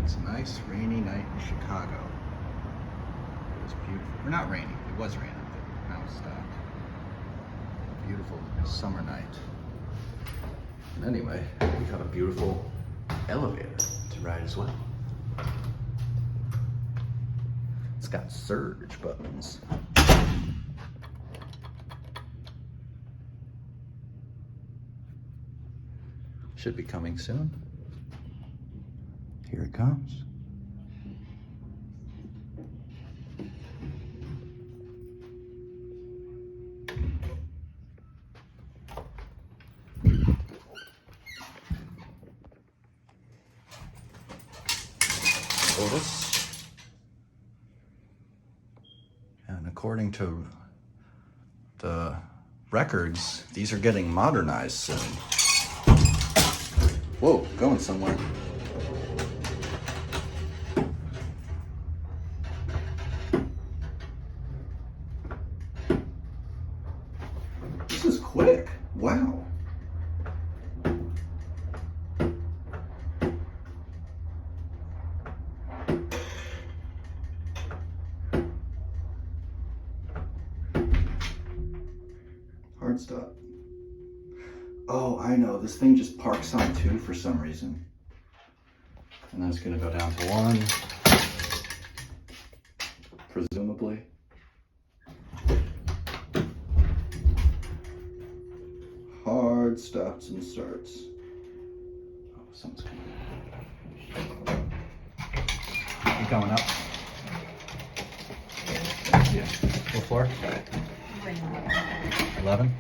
It's a nice rainy night in Chicago. It was beautiful. Or not rainy, it was raining, but now it's stopped. Beautiful summer night. And anyway, we got a beautiful elevator to ride as well. It's got Serge buttons. Should be coming soon. Here it comes. Otis. And according to the records, these are getting modernized soon. Whoa, going somewhere. This is quick. Wow. Hard stop. Oh, I know. This thing just parks on 2 for some reason. And then it's going to go down to 1. Presumably. Hard stops and starts. Oh, something's coming. You coming up? Yeah. What floor? 11?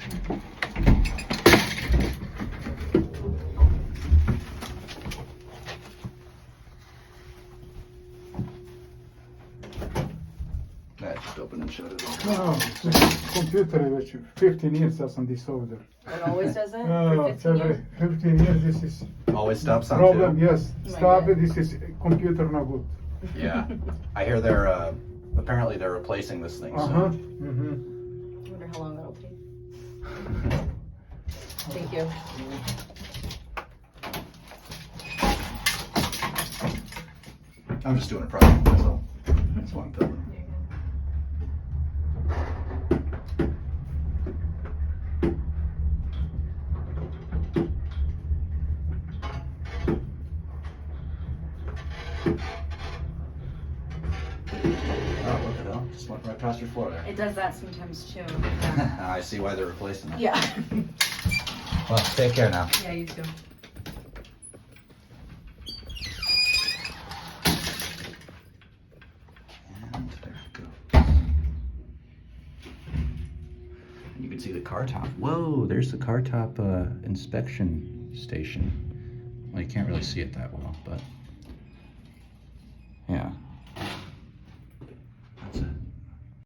Just open and shut it. No, it's computer which 15 years does on this order. It always does that? No, For 15 years? 15 years this is Always stops on problem, 2. yes. Stop it, this is computer no good. Yeah. I hear they're, apparently they're replacing this thing soon. I wonder how long that'll take. Thank you. I'm just doing a project, that's all. That's why I'm filming. Oh, what the hell? Just went right past your floor there. It does that sometimes too. I see why they're replacing it. Yeah. Well, take care now. Yeah, you too. And there it goes. And you can see the car top. Whoa, there's the car top inspection station. Well, you can't really see it that well, but